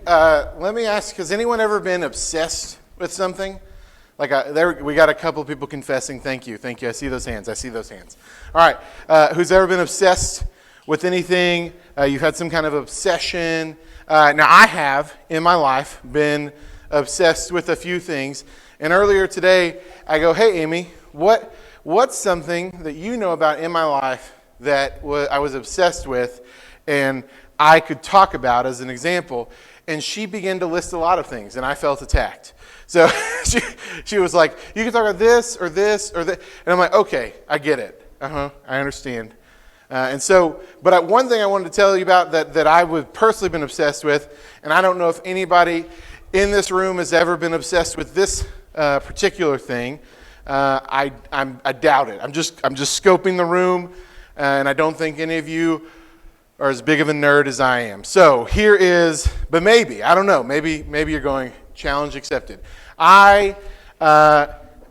let me ask, has anyone ever been obsessed with something? Like we got a couple of people confessing. Thank you. I see those hands. All right. Who's ever been obsessed with anything? You've had some kind of obsession. Now, I have, in my life, been obsessed with a few things. And earlier today, I go, hey, Amy, what's something that you know about in my life that I was obsessed with and I could talk about as an example? And she began to list a lot of things, and I felt attacked. So she was like, you can talk about this or this or that. And I'm like, okay, I get it. I understand. But one thing I wanted to tell you about that I would personally been obsessed with, and I don't know if anybody in this room has ever been obsessed with this particular thing. I doubt it. I'm just scoping the room, and I don't think any of you are as big of a nerd as I am. So here is, but maybe, I don't know, maybe you're going, challenge accepted. I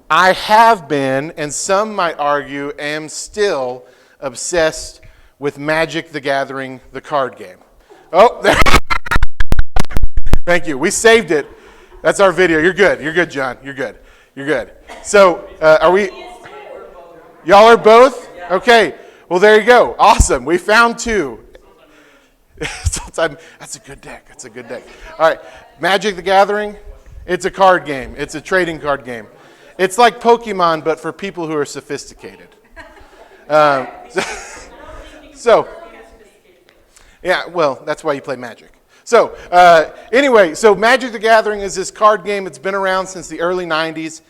have been, and some might argue, am still obsessed with Magic the Gathering, the card game. Oh, there. Thank you. We saved it. That's our video. You're good, John. You're good. So, are we? Y'all are both? Okay. Well, there you go. Awesome. We found two. That's a good deck. All right. Magic the Gathering. It's a card game. It's a trading card game. It's like Pokemon, but for people who are sophisticated. So, yeah, well, that's why you play Magic. So, anyway, so Magic the Gathering is this card game. It's been around since the early 90s.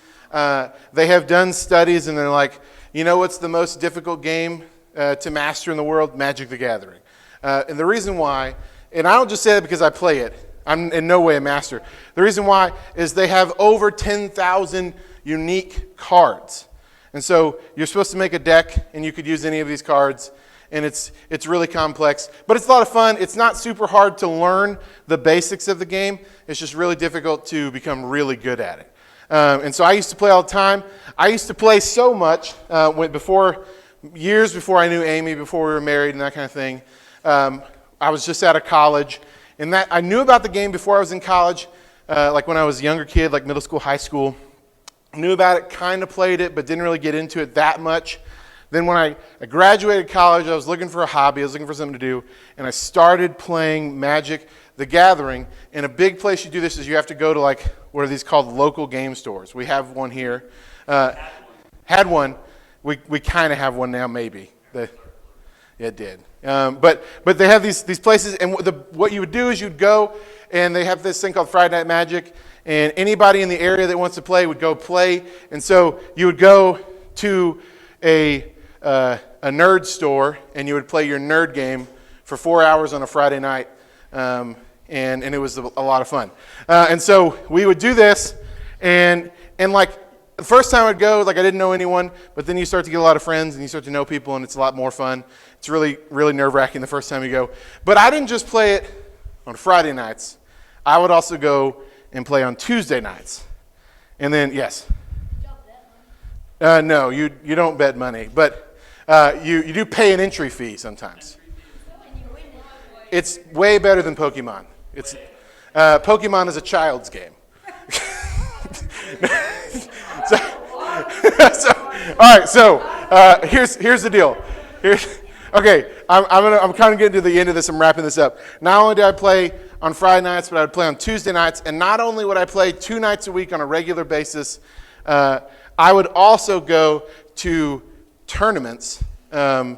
They have done studies, and they're like, you know what's the most difficult game to master in the world? Magic the Gathering. And the reason why, and I don't just say that because I play it. I'm in no way a master. The reason why is they have over 10,000 unique cards. And so you're supposed to make a deck, and you could use any of these cards, and it's really complex. But it's a lot of fun. It's not super hard to learn the basics of the game. It's just really difficult to become really good at it. And so I used to play all the time. I used to play so much years before I knew Amy, before we were married and that kind of thing. I was just out of college. And that I knew about the game before I was in college, like when I was a younger kid, like middle school, high school. Knew about it, kind of played it, but didn't really get into it that much. Then when I graduated college, I was looking for a hobby. I was looking for something to do, and I started playing Magic the Gathering. And a big place you do this is you have to go to, like, what are these called, local game stores. We have one here. Had one. We kind of have one now, maybe. Yeah, it did. But they have these places, and what you would do is you'd go, and they have this thing called Friday Night Magic, and anybody in the area that wants to play would go play. And so you would go to a nerd store, and you would play your nerd game for 4 hours on a Friday night, and it was a lot of fun. And so we would do this, and like the first time I'd go, like I didn't know anyone, but then you start to get a lot of friends, and you start to know people, and it's a lot more fun. It's really, really nerve-wracking the first time you go. But I didn't just play it on Friday nights. I would also go and play on Tuesday nights. And then, yes? No, you don't bet money, but you do pay an entry fee sometimes. It's way better than Pokemon. Pokemon is a child's game. All right, so here's the deal. Okay, I'm kind of getting to the end of this. I'm wrapping this up. Not only did I play on Friday nights, but I would play on Tuesday nights. And not only would I play 2 nights a week on a regular basis, I would also go to tournaments where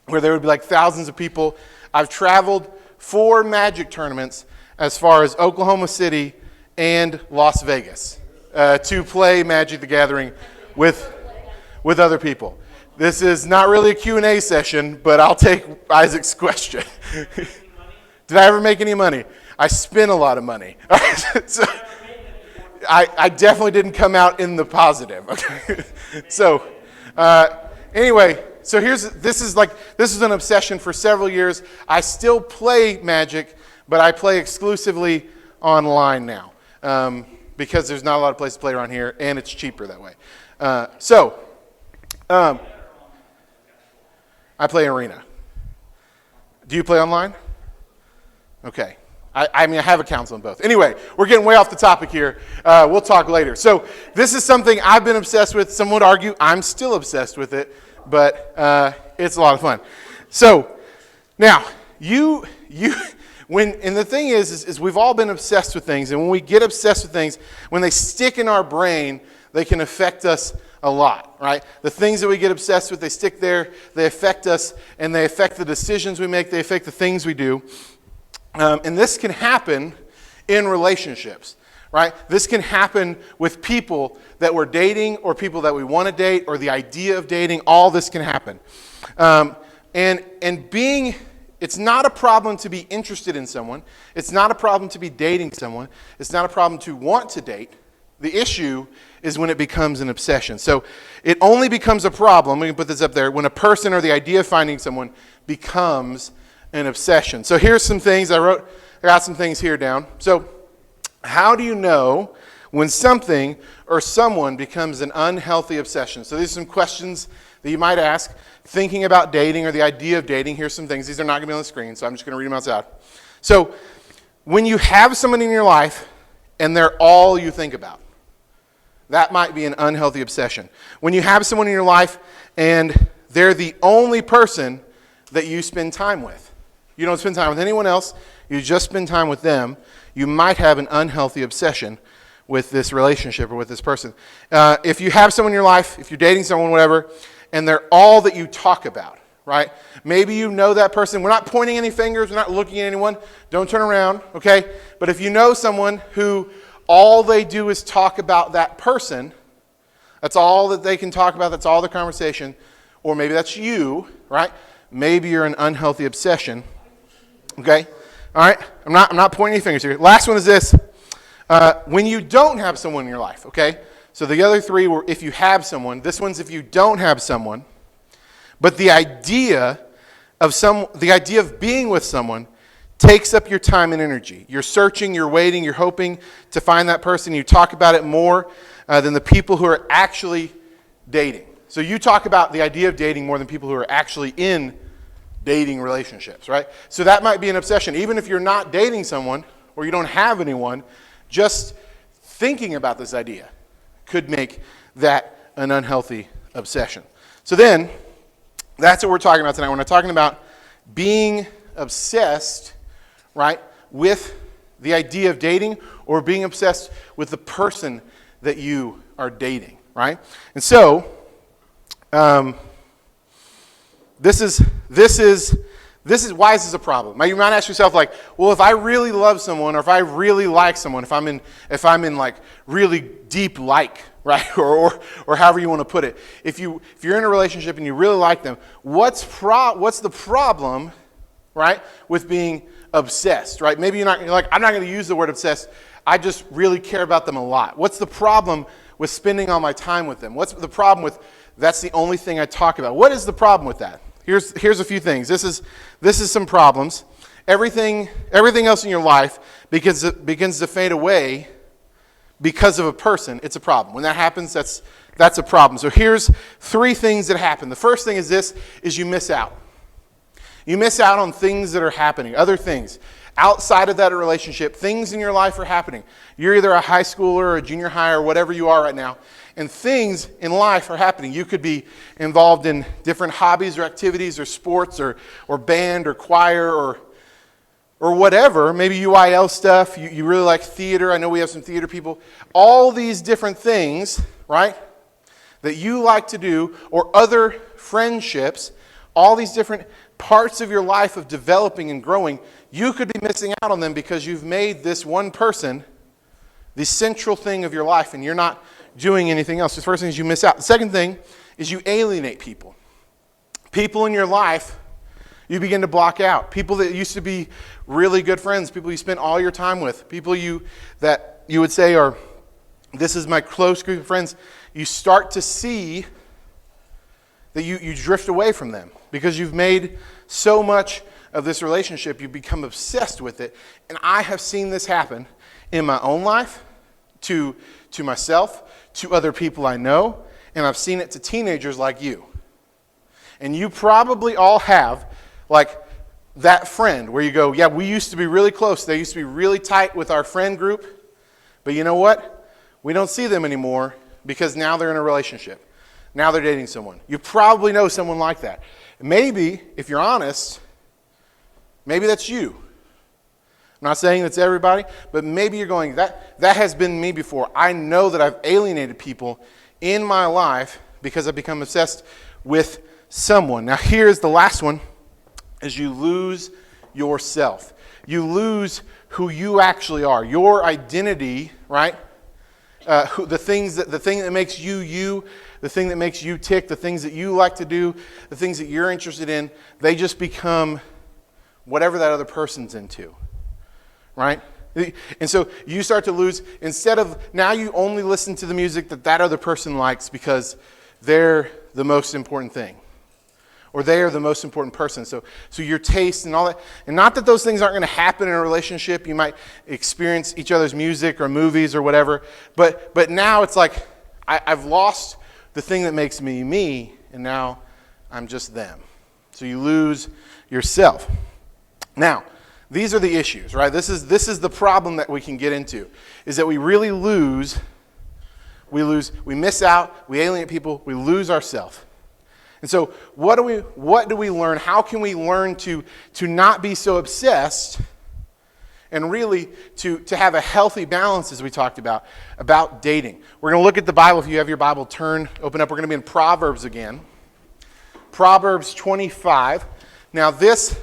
there would be like thousands of people. I've traveled 4 Magic tournaments as far as Oklahoma City and Las Vegas to play Magic the Gathering with other people. This is not really a Q&A session, but I'll take Isaac's question. Did I ever make any money? I spent a lot of money. So, I definitely didn't come out in the positive. Okay. So anyway, so this is an obsession for several years. I still play Magic, but I play exclusively online now because there's not a lot of places to play around here, and it's cheaper that way. I play Arena. Do you play online? Okay. I mean, I have accounts on both. Anyway, we're getting way off the topic here. We'll talk later. So this is something I've been obsessed with. Some would argue I'm still obsessed with it, but it's a lot of fun. So now, and the thing is we've all been obsessed with things, and when we get obsessed with things, when they stick in our brain, they can affect us a lot, right? The things that we get obsessed with, they stick there, they affect us, and they affect the decisions we make, they affect the things we do. And this can happen in relationships, right? This can happen with people that we're dating or people that we want to date or the idea of dating. All this can happen. It's not a problem to be interested in someone. It's not a problem to be dating someone. It's not a problem to want to date. The issue is when it becomes an obsession. So it only becomes a problem, we can put this up there, when a person or the idea of finding someone becomes an obsession. So here's some things I got some things here down. So how do you know when something or someone becomes an unhealthy obsession? So these are some questions that you might ask thinking about dating or the idea of dating. Here's some things. These are not going to be on the screen, so I'm just going to read them outside. So when you have someone in your life and they're all you think about, that might be an unhealthy obsession. When you have someone in your life and they're the only person that you spend time with, you don't spend time with anyone else, you just spend time with them, you might have an unhealthy obsession with this relationship or with this person. If you have someone in your life, if you're dating someone, whatever, and they're all that you talk about, right? Maybe you know that person. We're not pointing any fingers. We're not looking at anyone. Don't turn around, okay? But if you know someone who all they do is talk about that person, that's all that they can talk about, that's all the conversation, or maybe that's you, right? Maybe you're an unhealthy obsession, okay? All right? I'm not pointing any fingers here. Last one is this. When you don't have someone in your life, okay? So the other three were if you have someone. This one's if you don't have someone. But the idea of being with someone takes up your time and energy. You're searching, you're waiting, you're hoping to find that person. You talk about it more than the people who are actually dating. So you talk about the idea of dating more than people who are actually in dating relationships, right? So that might be an obsession. Even if you're not dating someone or you don't have anyone, just thinking about this idea could make that an unhealthy obsession. So then, that's what we're talking about tonight. We're not talking about being obsessed, right, with the idea of dating or being obsessed with the person that you are dating, right? And so, this is why is this a problem? Now, you might ask yourself, like, well, if I really love someone, or if I really like someone, if I'm in like really deep like, right, or however you want to put it, if you're in a relationship and you really like them, what's the problem, right, with being obsessed, right? Maybe you're like, I'm not going to use the word obsessed. I just really care about them a lot. What's the problem with spending all my time with them? What's the problem with that's the only thing I talk about? What is the problem with that? Here's a few things. This is some problems. Everything else in your life begins to fade away because of a person. It's a problem. When that happens, that's a problem. So here's 3 things that happen. The first thing is you miss out. You miss out on things that are happening, other things. Outside of that relationship, things in your life are happening. You're either a high schooler or a junior high or whatever you are right now, and things in life are happening. You could be involved in different hobbies or activities or sports or band or choir or whatever. Maybe UIL stuff. You really like theater. I know we have some theater people. All these different things, right, that you like to do, or other friendships, all these different parts of your life of developing and growing, you could be missing out on them because you've made this one person the central thing of your life and you're not doing anything else. The first thing is you miss out. The second thing is you alienate people. People in your life you begin to block out. People that used to be really good friends, people you spent all your time with, people that you would say are, this is my close group of friends, you start to see that you drift away from them because you've made so much of this relationship, you become obsessed with it. And I have seen this happen in my own life, to myself, to other people I know, and I've seen it to teenagers like you. And you probably all have, like, that friend where you go, yeah, we used to be really close. They used to be really tight with our friend group. But you know what? We don't see them anymore because now they're in a relationship. Now they're dating someone. You probably know someone like that. Maybe, if you're honest, maybe that's you. I'm not saying that's everybody, but maybe you're going, that has been me before. I know that I've alienated people in my life because I've become obsessed with someone. Now here's the last one, is you lose yourself. You lose who you actually are. Your identity, right? The thing that makes you you, the thing that makes you tick, the things that you like to do, the things that you're interested in, they just become whatever that other person's into, right? And so you start to lose, instead of, now you only listen to the music that other person likes because they're the most important thing. Or they are the most important person. So your taste and all that. And not that those things aren't going to happen in a relationship. You might experience each other's music or movies or whatever. But now it's like, I've lost the thing that makes me me, and now I'm just them. So you lose yourself. Now, these are the issues, right? This is the problem that we can get into, is that we really lose, we miss out, we alienate people, we lose ourselves. And so what do we learn? How can we learn to not be so obsessed and really to have a healthy balance, as we talked about dating? We're going to look at the Bible. If you have your Bible, open up. We're going to be in Proverbs again. Proverbs 25. Now this,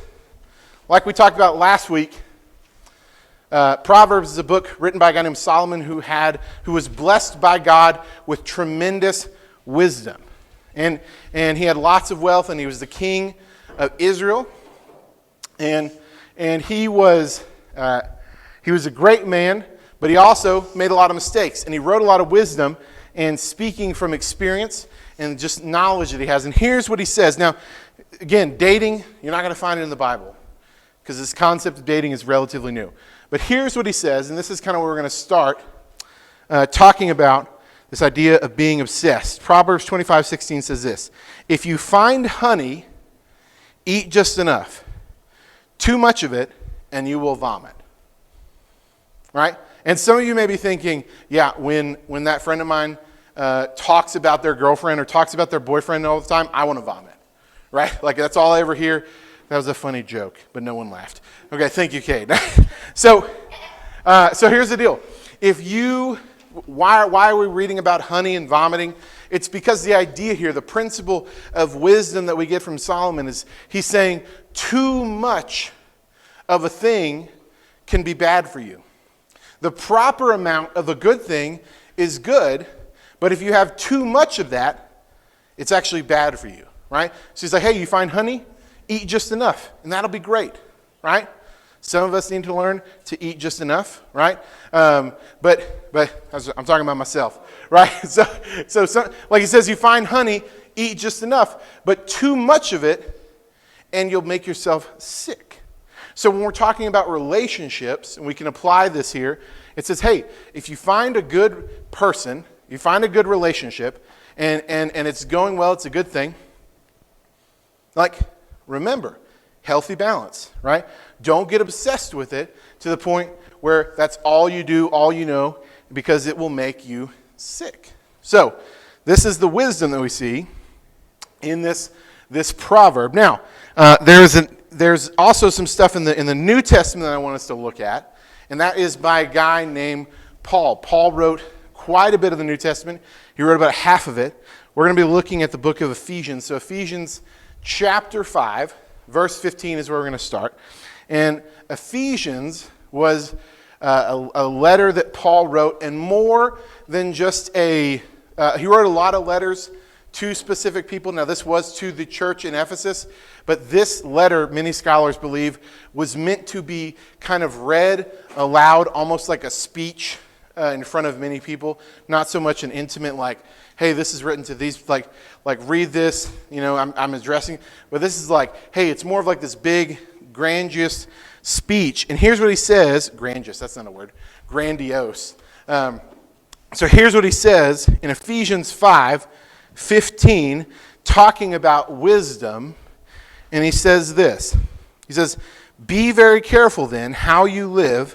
like we talked about last week, Proverbs is a book written by a guy named Solomon who was blessed by God with tremendous wisdom. And he had lots of wealth, and he was the king of Israel. And he was a great man, but he also made a lot of mistakes. And he wrote a lot of wisdom and speaking from experience and just knowledge that he has. And here's what he says. Now, again, dating, you're not going to find it in the Bible because this concept of dating is relatively new. But here's what he says, and this is kind of where we're going to start talking about this idea of being obsessed. Proverbs 25:16 says this: if you find honey, eat just enough. Too much of it, and you will vomit. Right? And some of you may be thinking, yeah, when that friend of mine talks about their girlfriend or talks about their boyfriend all the time, I want to vomit. Right? Like that's all I ever hear. That was a funny joke, but no one laughed. Okay, thank you, Kate. So here's the deal. Why are we reading about honey and vomiting? It's because the idea here, the principle of wisdom that we get from Solomon is he's saying too much of a thing can be bad for you. The proper amount of a good thing is good, but if you have too much of that, it's actually bad for you, right? So he's like, hey, you find honey? Eat just enough, and that'll be great, right? Some of us need to learn to eat just enough, right? But I'm talking about myself, right? So like he says, you find honey, eat just enough, but too much of it, and you'll make yourself sick. So when we're talking about relationships, and we can apply this here, it says, hey, if you find a good person, you find a good relationship, and it's going well, it's a good thing, like, remember, healthy balance, right? Don't get obsessed with it to the point where that's all you do, all you know, because it will make you sick. So, this is the wisdom that we see in this proverb. Now, there's also some stuff in the New Testament that I want us to look at, and that is by a guy named Paul. Paul wrote quite a bit of the New Testament. He wrote about half of it. We're going to be looking at the book of Ephesians. So Ephesians chapter 5, verse 15 is where we're going to start. And Ephesians was a letter that Paul wrote, and more than just he wrote a lot of letters to specific people. Now, this was to the church in Ephesus, but this letter, many scholars believe, was meant to be kind of read aloud, almost like a speech in front of many people. Not so much an intimate, like, hey, this is written to these, like read this, I'm addressing. But this is like, hey, it's more of like this big, grandiose speech. And here's what he says. Grandiose, that's not a word. Grandiose. So here's what he says in Ephesians 5:15, talking about wisdom. And he says this: He says, be very careful then how you live,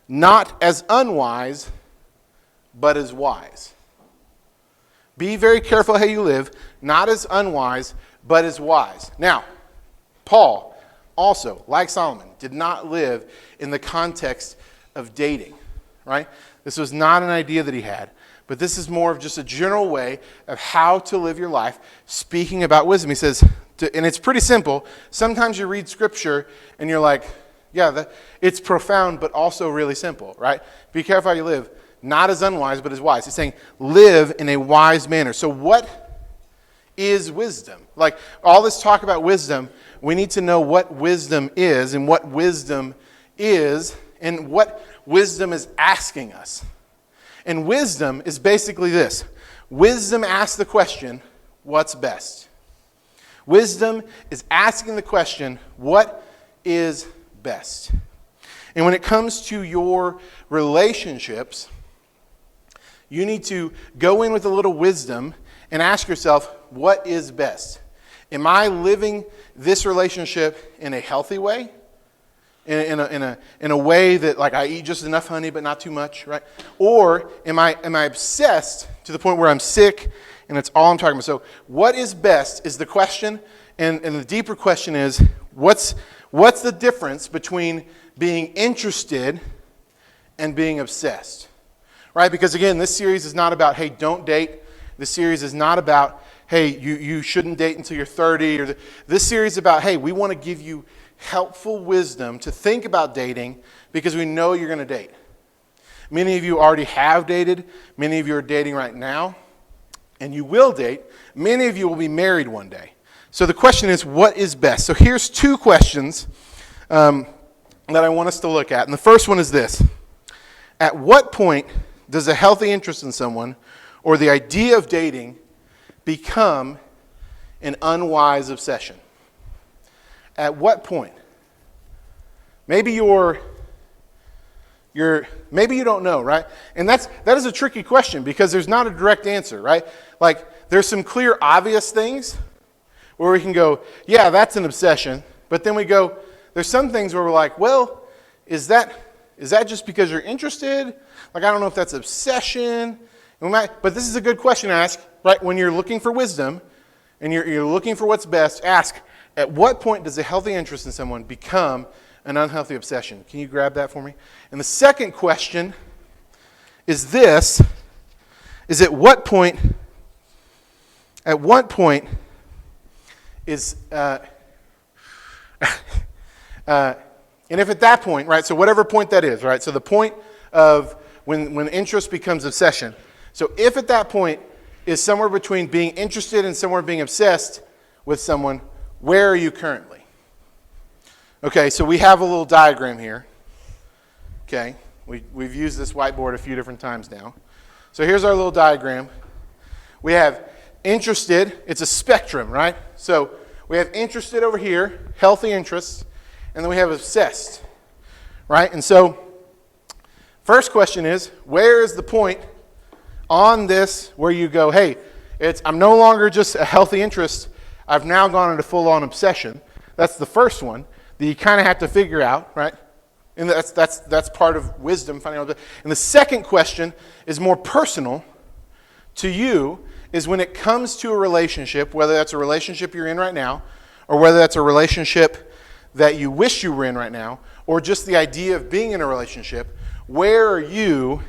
not as unwise, but as wise. Be very careful how you live, not as unwise, but as wise. Now, Paul also, like Solomon, did not live in the context of dating, right? This was not an idea that he had, but this is more of just a general way of how to live your life, speaking about wisdom. He says, and it's pretty simple. Sometimes you read Scripture and you're like, yeah, it's profound, but also really simple, right? Be careful how you live, not as unwise, but as wise. He's saying, live in a wise manner. So what is wisdom? Like, all this talk about wisdom, we need to know what wisdom is and what wisdom is and what wisdom is asking us. And wisdom is basically this. Wisdom asks the question, what's best? Wisdom is asking the question, what is best? And when it comes to your relationships, you need to go in with a little wisdom and ask yourself, what is best? Am I living this relationship in a healthy way? In a way that, like, I eat just enough honey but not too much, right? Or am I obsessed to the point where I'm sick and it's all I'm talking about? So what is best is the question, and the deeper question is, what's the difference between being interested and being obsessed? Right? Because again, this series is not about, hey, don't date. This series is not about, hey, you shouldn't date until you're 30. This series is about, hey, we want to give you helpful wisdom to think about dating because we know you're going to date. Many of you already have dated. Many of you are dating right now. And you will date. Many of you will be married one day. So the question is, what is best? So here's two questions that I want us to look at. And the first one is this. At what point does a healthy interest in someone or the idea of dating become an unwise obsession? At what point? Maybe maybe you don't know, right? And that is a tricky question because there's not a direct answer, right? Like, there's some clear, obvious things where we can go, yeah, that's an obsession. But then we go, there's some things where we're like, well, is that just because you're interested? Like, I don't know if that's obsession. But this is a good question to ask, right? When you're looking for wisdom and you're looking for what's best, ask, at what point does a healthy interest in someone become an unhealthy obsession? Can you grab that for me? And the second question is this, is at what point is, and if at that point, right, so whatever point that is, right, so the point of when interest becomes obsession. So if at that point is somewhere between being interested and somewhere being obsessed with someone, where are you currently? Okay, so we have a little diagram here. Okay, we've used this whiteboard a few different times now. So here's our little diagram. We have interested, it's a spectrum, right? So we have interested over here, healthy interests, and then we have obsessed, right? And so first question is, where is the point on this where you go, hey, I'm no longer just a healthy interest, I've now gone into full-on obsession. That's the first one that you kind of have to figure out, right? And that's part of wisdom, finding out. And the second question is more personal to you, is when it comes to a relationship, whether that's a relationship you're in right now, or whether that's a relationship that you wish you were in right now, or just the idea of being in a relationship, where are you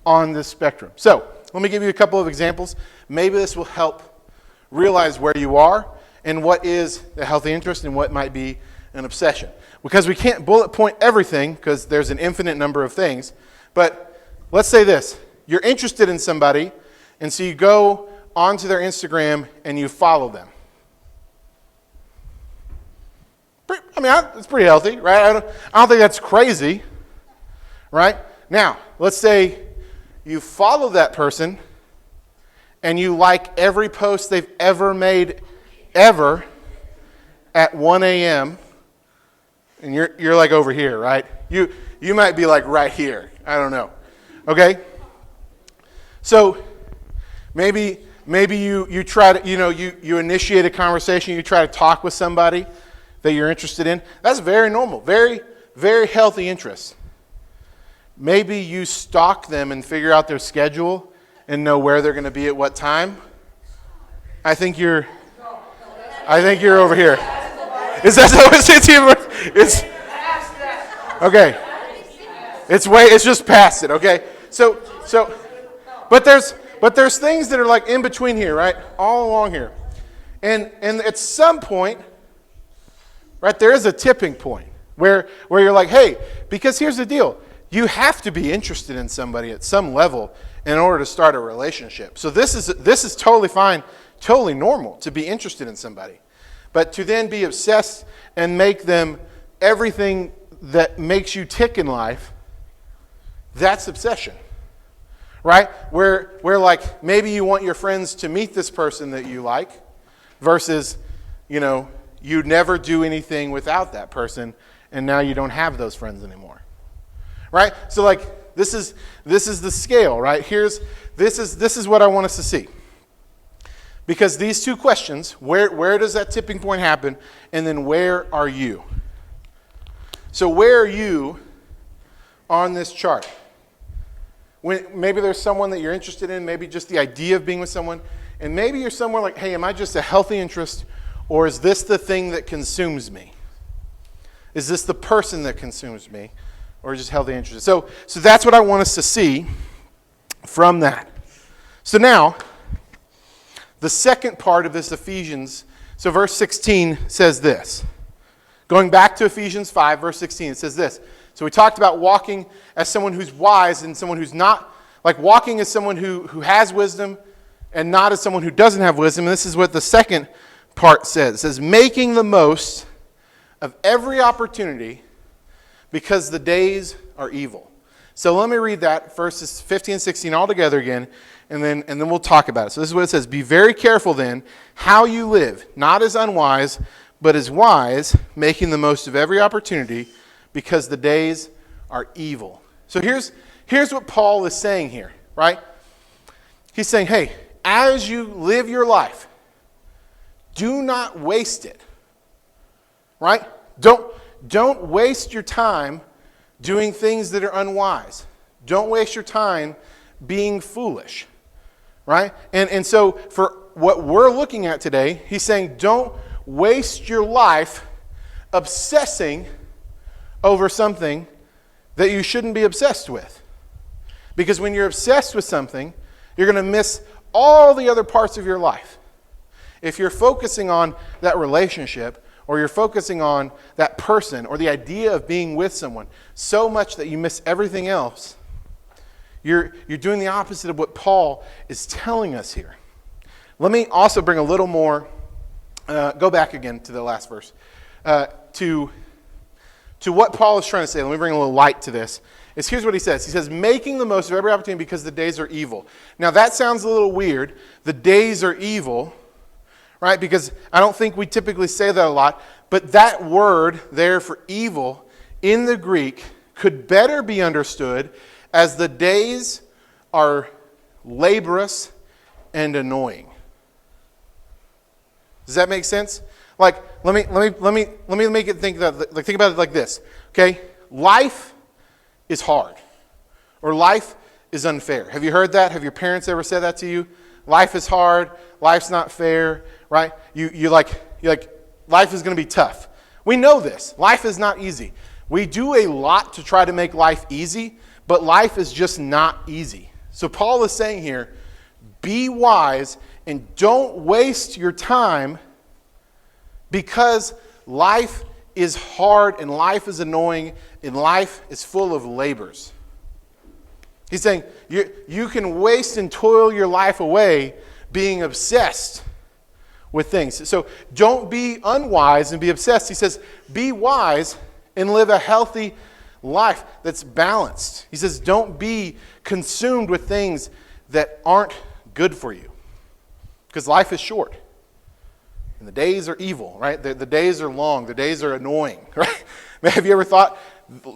on this spectrum? So let me give you a couple of examples. Maybe this will help realize where you are and what is a healthy interest and what might be an obsession. Because we can't bullet point everything because there's an infinite number of things. But let's say this. You're interested in somebody, and so you go onto their Instagram and you follow them. It's pretty healthy, right? I don't think that's crazy, right? Now, let's say you follow that person and you like every post they've ever made, ever, at 1 a.m., and you're like over here, right? You might be like right here. I don't know. Okay? So maybe you try to, you initiate a conversation, you try to talk with somebody, that you're interested in. That's very normal, very, very healthy interest. Maybe you stalk them and figure out their schedule and know where they're going to be at what time. I think you're over here. Is that so? It's okay. It's just past it. Okay. So, but there's things that are like in between here, right? All along here, and at some point, right, there is a tipping point where you're like, hey, because here's the deal. You have to be interested in somebody at some level in order to start a relationship. So this is totally fine, totally normal to be interested in somebody. But to then be obsessed and make them everything that makes you tick in life, that's obsession. Right? Where like maybe you want your friends to meet this person that you like versus, you never do anything without that person and now you don't have those friends anymore. Right? So like this is the scale, right? This is what I want us to see. Because these two questions, where does that tipping point happen? And then where are you? So where are you on this chart? When maybe there's someone that you're interested in, maybe just the idea of being with someone, and maybe you're somewhere like, hey, am I just a healthy interest, or is this the thing that consumes me? Is this the person that consumes me? Or just healthy interest. So that's what I want us to see from that. So now, the second part of this Ephesians, so verse 16 says this. Going back to Ephesians 5, verse 16, it says this. So we talked about walking as someone who's wise and someone who's not, like walking as someone who has wisdom and not as someone who doesn't have wisdom. And this is what the second part says. It says, making the most of every opportunity because the days are evil. So let me read that, verses 15 and 16 all together again, and then we'll talk about it. So this is what it says. Be very careful then how you live, not as unwise, but as wise, making the most of every opportunity because the days are evil. So here's what Paul is saying here, right? He's saying, hey, as you live your life, do not waste it, right? Don't waste your time doing things that are unwise. Don't waste your time being foolish, right? And so for what we're looking at today, he's saying don't waste your life obsessing over something that you shouldn't be obsessed with. Because when you're obsessed with something, you're going to miss all the other parts of your life. If you're focusing on that relationship, or you're focusing on that person or the idea of being with someone so much that you miss everything else, you're doing the opposite of what Paul is telling us here. Let me also bring a little more, go back again to the last verse, to what Paul is trying to say. Let me bring a little light to this. Here's what he says. He says, making the most of every opportunity because the days are evil. Now that sounds a little weird. The days are evil. Right? Because I don't think we typically say that a lot, but that word there for evil in the Greek could better be understood as the days are laborious and annoying. Does that make sense? Like, let me make it think about it like this. Okay? Life is hard. Or life is unfair. Have you heard that? Have your parents ever said that to you? Life is hard, life's not fair, right? You like life is going to be tough. We know this. Life is not easy. We do a lot to try to make life easy, but life is just not easy. So Paul is saying here, be wise and don't waste your time because life is hard and life is annoying and life is full of labors. He's saying you can waste and toil your life away being obsessed with things. So don't be unwise and be obsessed. He says, be wise and live a healthy life that's balanced. He says, don't be consumed with things that aren't good for you. Because life is short. And the days are evil, right? The days are long. The days are annoying, right? Have you ever thought,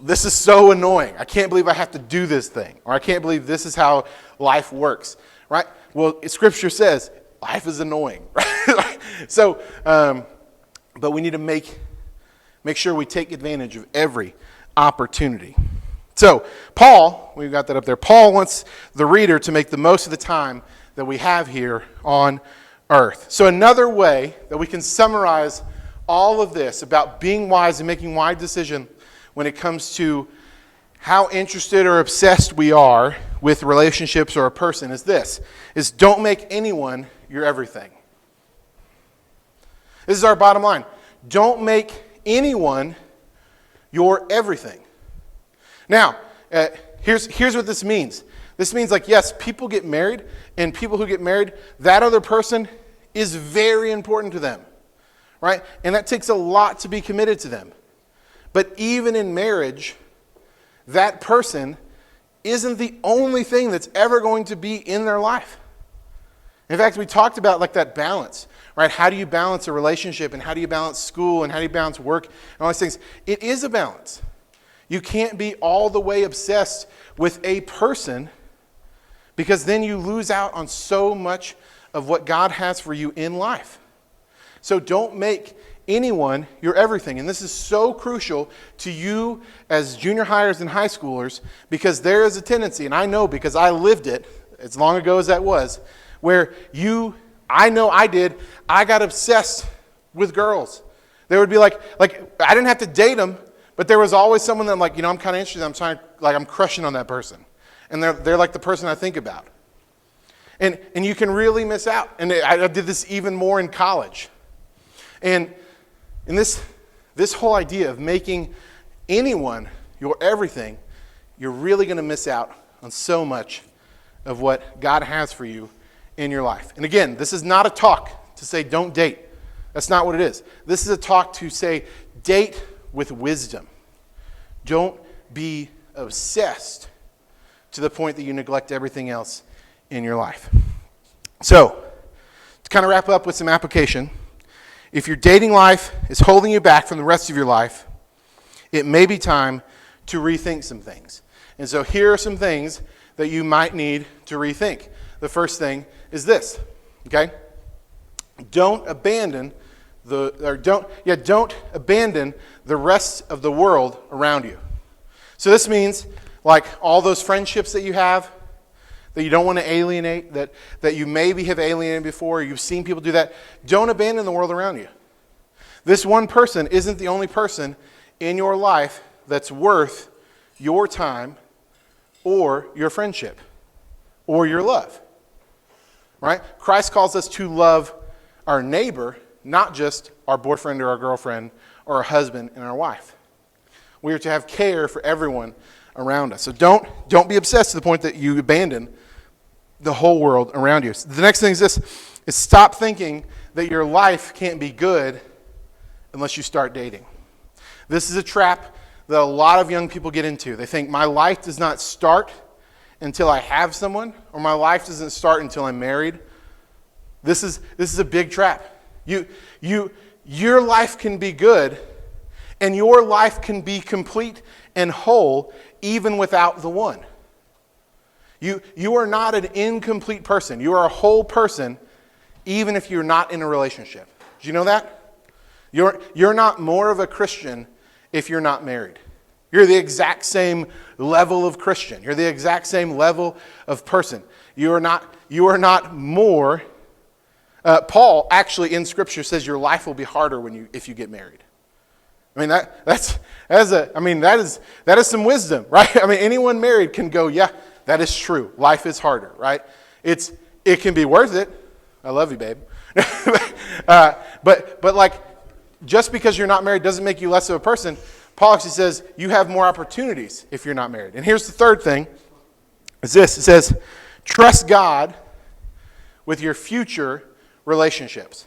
this is so annoying. I can't believe I have to do this thing. Or I can't believe this is how life works, right? Well, Scripture says life is annoying, right? So, but we need to make Make sure we take advantage of every opportunity. So, Paul, we've got that up there. Paul wants the reader to make the most of the time that we have here on earth. So, another way that we can summarize all of this about being wise and making wise decisions when it comes to how interested or obsessed we are with relationships or a person is this, is don't make anyone your everything. This is our bottom line. Don't make anyone your everything. Now, here's what this means. This means, like, yes, people get married, and people who get married, that other person is very important to them, right? And that takes a lot to be committed to them. But even in marriage, that person isn't the only thing that's ever going to be in their life. In fact, we talked about like that balance, right? How do you balance a relationship, and how do you balance school, and how do you balance work, and all these things? It is a balance. You can't be all the way obsessed with a person, because then you lose out on so much of what God has for you in life. So don't make anyone your everything. And this is so crucial to you as junior hires and high schoolers, because there is a tendency, and I know because I lived it as long ago as that was, where I know I did, I got obsessed with girls. There would be like I didn't have to date them, but there was always someone that I'm like, I'm kind of interested. I'm crushing on that person. And they're like the person I think about. And you can really miss out. And I did this even more in college. And this whole idea of making anyone your everything, you're really going to miss out on so much of what God has for you in your life. And again, this is not a talk to say don't date. That's not what it is. This is a talk to say date with wisdom. Don't be obsessed to the point that you neglect everything else in your life. So, to kind of wrap up with some application, if your dating life is holding you back from the rest of your life, it may be time to rethink some things. And so here are some things that you might need to rethink. The first thing is this, okay? Don't abandon don't abandon the rest of the world around you. So this means, like, all those friendships that you have that you don't want to alienate, that you maybe have alienated before, or you've seen people do that, don't abandon the world around you. This one person isn't the only person in your life that's worth your time or your friendship or your love. Right? Christ calls us to love our neighbor, not just our boyfriend or our girlfriend or our husband and our wife. We are to have care for everyone around us. So don't be obsessed to the point that you abandon the whole world around you. So the next thing is this, is stop thinking that your life can't be good unless you start dating. This is a trap that a lot of young people get into. They think my life does not start until I have someone, or my life doesn't start until I'm married. This is a big trap. Your life can be good, and your life can be complete and whole even without the one. You are not an incomplete person. You are a whole person even if you're not in a relationship. Do you know that? You're not more of a Christian if you're not married. You're the exact same level of Christian. You're the exact same level of person. You are not more. Paul actually in Scripture says your life will be harder if you get married. I mean that is some wisdom, right? I mean anyone married can go, yeah, that is true. Life is harder, right? It can be worth it. I love you, babe. But like, just because you're not married doesn't make you less of a person. Paul actually says you have more opportunities if you're not married. And here's the third thing, is this. It says, trust God with your future relationships.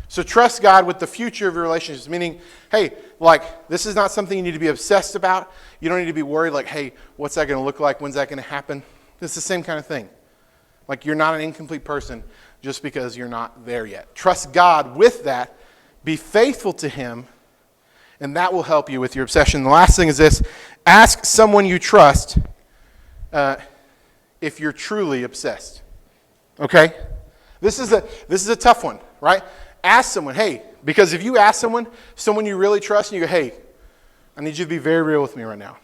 So trust God with the future of your relationships, meaning, hey, like, this is not something you need to be obsessed about. You don't need to be worried, like, hey, what's that going to look like? When's that going to happen? It's the same kind of thing. Like, you're not an incomplete person just because you're not there yet. Trust God with that. Be faithful to Him, and that will help you with your obsession. The last thing is this. Ask someone you trust if you're truly obsessed. Okay? This is a tough one, right? ask someone, hey, because if you ask someone you really trust, and you go, hey, I need you to be very real with me right now.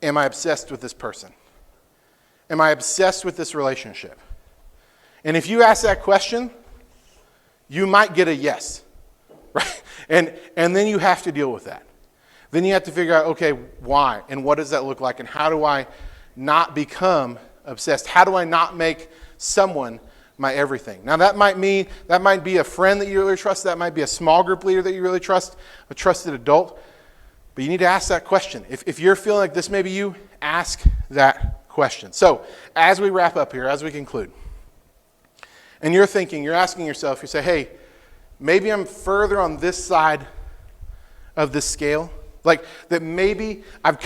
Am I obsessed with this person? Am I obsessed with this relationship? And if you ask that question, you might get a yes, right? And then you have to deal with that. Then you have to figure out, okay, why? And what does that look like? And how do I not become obsessed? How do I not make someone my everything? Now that might be a friend that you really trust. That might be a small group leader that you really trust, a trusted adult. But you need to ask that question. If you're feeling like this may be you, ask that question. So as we wrap up here, as we conclude, and you're asking yourself, you say, hey, maybe I'm further on this side of this scale. Like that maybe I've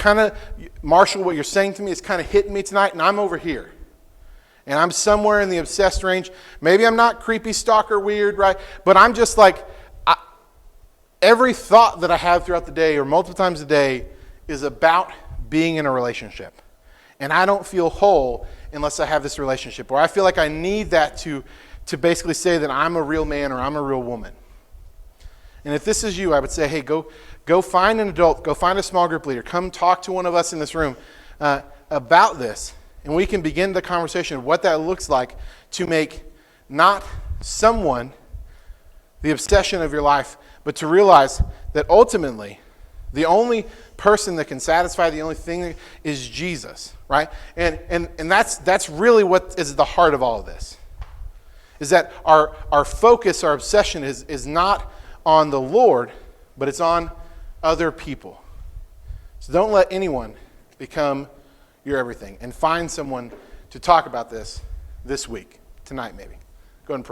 Marshall, what you're saying to me is kind of hitting me tonight, and I'm over here. And I'm somewhere in the obsessed range. Maybe I'm not creepy, stalker, weird, right? But I'm just like, every thought that I have throughout the day or multiple times a day is about being in a relationship. And I don't feel whole unless I have this relationship. Or I feel like I need that to basically say that I'm a real man or I'm a real woman. And if this is you, I would say, hey, go find an adult. Go find a small group leader. Come talk to one of us in this room about this. And we can begin the conversation of what that looks like to make not someone the obsession of your life, but to realize that ultimately the only person that can satisfy, the only thing is Jesus, right? And that's really what is the heart of all of this. Is that our focus, our obsession is not on the Lord, but it's on other people. So don't let anyone become your everything. And find someone to talk about this week, tonight maybe. Go ahead and pray.